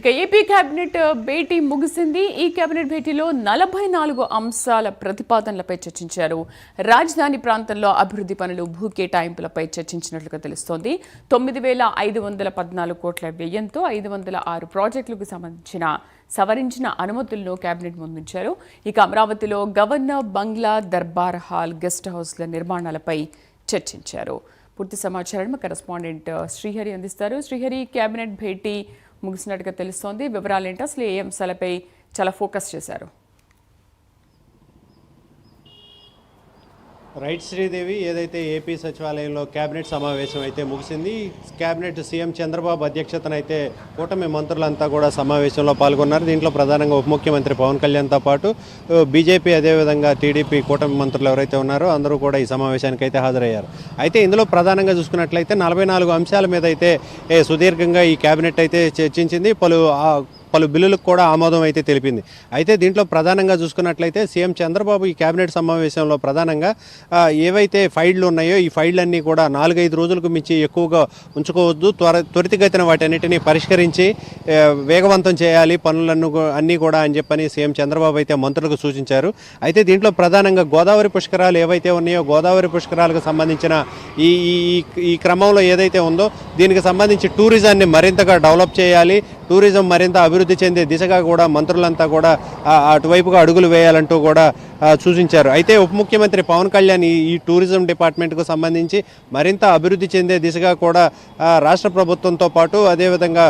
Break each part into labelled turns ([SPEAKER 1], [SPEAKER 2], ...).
[SPEAKER 1] ఇక AP cabinet భేటీ ముగిసింది. ఈ కేబినెట్ భేటీలో 44 అంశాల ప్రతిపాదనలపై చర్చించారు. రాజధాని ప్రాంతంలో అభివృద్ధి పనులు, భూ కేటాయింపులపై చర్చించినట్లుగా తెలుస్తోంది. 9,514 కోట్ల వ్యయంతో 506 ప్రాజెక్టులకు సంబంధించిన సవరించిన అనుమతులను కేబినెట్ ముందుంచారు. ఇక అమరావతిలో గవర్నర్ బంగ్లా, దర్బార్ హాల్, గెస్ట్ హౌస్ల నిర్మాణాలపై చర్చించారు. పూర్తి సమాచారం కరెస్పాండెంట్ శ్రీహరి అందిస్తారు. శ్రీహరి, కేబినెట్ భేటీ ముగిసినట్టుగా తెలుస్తోంది. వివరాలేంటి, అసలు ఏ అంశాలపై చాలా ఫోకస్ చేశారు?
[SPEAKER 2] రైట్ శ్రీదేవి, ఏదైతే ఏపీ సచివాలయంలో కేబినెట్ సమావేశం అయితే ముగిసింది. కేబినెట్ సీఎం చంద్రబాబు అధ్యక్షతన అయితే కూటమి మంత్రులంతా కూడా సమావేశంలో పాల్గొన్నారు. దీంట్లో ప్రధానంగా ఉప ముఖ్యమంత్రి పవన్ కళ్యాణ్తో పాటు బీజేపీ, అదేవిధంగా టీడీపీ కూటమి మంత్రులు ఎవరైతే ఉన్నారో అందరూ కూడా ఈ సమావేశానికి అయితే హాజరయ్యారు. అయితే ఇందులో ప్రధానంగా చూసుకున్నట్లయితే 44 అంశాల మీద అయితే సుదీర్ఘంగా ఈ కేబినెట్ అయితే చర్చించింది. పలు బిల్లులకు కూడా ఆమోదం అయితే తెలిపింది. అయితే దీంట్లో ప్రధానంగా చూసుకున్నట్లయితే సీఎం చంద్రబాబు ఈ కేబినెట్ సమావేశంలో ప్రధానంగా ఏవైతే ఫైళ్లు ఉన్నాయో ఈ ఫైళ్లన్నీ కూడా 4-5 రోజులకు మించి ఎక్కువగా ఉంచుకోవద్దు, త్వరితగతిన వాటన్నిటినీ పరిష్కరించి వేగవంతం చేయాలి పనులను అన్నీ కూడా అని చెప్పని సీఎం చంద్రబాబు అయితే మంత్రులకు సూచించారు. అయితే దీంట్లో ప్రధానంగా గోదావరి పుష్కరాలు ఏవైతే ఉన్నాయో గోదావరి పుష్కరాలకు సంబంధించిన ఈ క్రమంలో ఏదైతే ఉందో దీనికి సంబంధించి టూరిజాన్ని మరింతగా డెవలప్ చేయాలి, టూరిజం మరింత అభివృద్ధి చెందే దిశగా కూడా మంత్రులంతా కూడా అటువైపుగా అడుగులు వేయాలంటూ కూడా సూచించారు. అయితే ఉప ముఖ్యమంత్రి పవన్ కళ్యాణ్ ఈ టూరిజం డిపార్ట్మెంట్కు సంబంధించి మరింత అభివృద్ధి చెందే దిశగా కూడా రాష్ట్ర ప్రభుత్వంతో పాటు అదేవిధంగా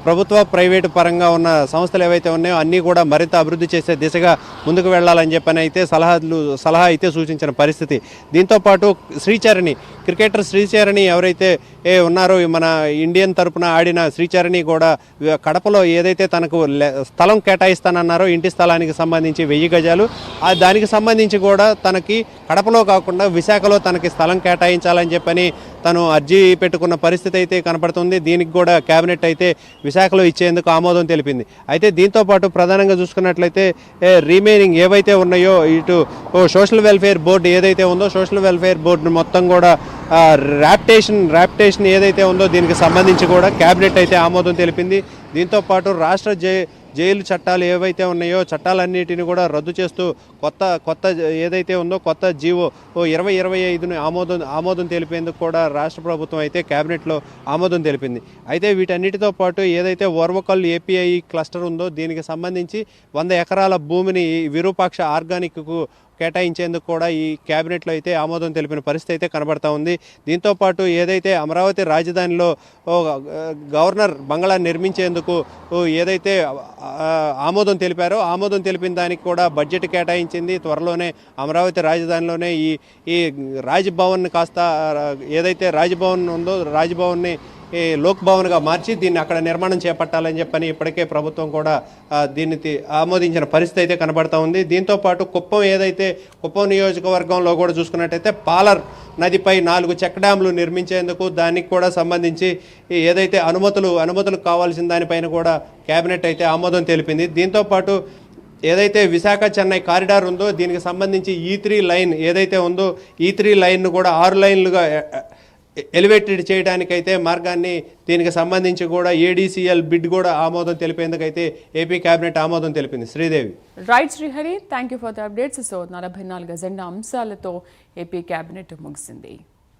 [SPEAKER 2] ప్రభుత్వ ప్రైవేటు పరంగా ఉన్న సంస్థలు ఏవైతే ఉన్నాయో అన్నీ కూడా మరింత అభివృద్ధి చేసే దిశగా ముందుకు వెళ్లాలని చెప్పని అయితే సలహా అయితే సూచించిన పరిస్థితి. దీంతోపాటు శ్రీచరణి, క్రికెటర్ శ్రీచరణి ఎవరైతే ఉన్నారో మన ఇండియన్ తరపున ఆడిన శ్రీచరణి కూడా కడపలో ఏదైతే తనకు స్థలం కేటాయిస్తానన్నారో ఇంటి స్థలానికి సంబంధించి 1000 గజాలు, దానికి సంబంధించి కూడా తనకి కడపలో కాకుండా విశాఖలో తనకి స్థలం కేటాయించాలని చెప్పని తను అర్జీ పెట్టుకున్న పరిస్థితి అయితే కనపడుతుంది. దీనికి కూడా కేబినెట్ అయితే విశాఖలో ఇచ్చేందుకు ఆమోదం తెలిపింది. అయితే దీంతోపాటు ప్రధానంగా చూసుకున్నట్లయితే రిమైనింగ్ ఏవైతే ఉన్నాయో ఇటు సోషల్ వెల్ఫేర్ బోర్డు ఏదైతే ఉందో సోషల్ వెల్ఫేర్ బోర్డు మొత్తం కూడా ర్యాప్టేషన్ ఏదైతే ఉందో దీనికి సంబంధించి కూడా కేబినెట్ అయితే ఆమోదం తెలిపింది. దీంతోపాటు రాష్ట్ర జైలు చట్టాలు ఏవైతే ఉన్నాయో చట్టాలన్నిటిని కూడా రద్దు చేస్తూ కొత్త ఏదైతే ఉందో కొత్త జీవో 2025ను ఆమోదం తెలిపేందుకు కూడా రాష్ట్ర ప్రభుత్వం అయితే కేబినెట్లో ఆమోదం తెలిపింది. అయితే వీటన్నిటితో పాటు ఏదైతే ఓర్వకల్ ఏపీఐ క్లస్టర్ ఉందో దీనికి సంబంధించి 100 ఎకరాల భూమిని విరూపాక్ష ఆర్గానిక్కు కేటాయించేందుకు కూడా ఈ కేబినెట్లో అయితే ఆమోదం తెలిపిన పరిస్థితి అయితే కనబడతా ఉంది. దీంతోపాటు ఏదైతే అమరావతి రాజధానిలో గవర్నర్ బంగ్లా నిర్మించేందుకు ఏదైతే ఆమోదం తెలిపారో ఆమోదం తెలిపిన దానికి కూడా బడ్జెట్ కేటాయించింది. త్వరలోనే అమరావతి రాజధానిలోనే ఈ రాజ్భవన్ కాస్త ఏదైతే రాజ్భవన్ ఉందో రాజ్భవన్ని లోక్ భవన్గా మార్చి దీన్ని అక్కడ నిర్మాణం చేపట్టాలని చెప్పని ఇప్పటికే ప్రభుత్వం కూడా దీన్ని ఆమోదించిన పరిస్థితి అయితే కనబడతా ఉంది. దీంతోపాటు కుప్పం నియోజకవర్గంలో కూడా చూసుకున్నట్టయితే పాలర్ నదిపై 4 చెక్ డ్యాంలు నిర్మించేందుకు దానికి కూడా సంబంధించి ఏదైతే అనుమతులు కావాల్సిన దానిపైన కూడా కేబినెట్ అయితే ఆమోదం తెలిపింది. దీంతోపాటు ఏదైతే విశాఖ చెన్నై కారిడార్ ఉందో దీనికి సంబంధించి E3 లైన్ ఏదైతే ఉందో E3 లైన్ను కూడా 6 లైన్లుగా ఎలివేటెడ్ చేయడానికైతే మార్గాన్ని దీనికి సంబంధించి కూడా ADCL బిడ్ కూడా ఆమోదం తెలిపేందుకైతే ఏపీ కేబినెట్ ఆమోదం తెలిపింది. Sridevi.
[SPEAKER 1] Right Srihari, thank you for the updates. So 44 agenda అంశాలతో ఏపీ కేబినెట్ ముగిసింది.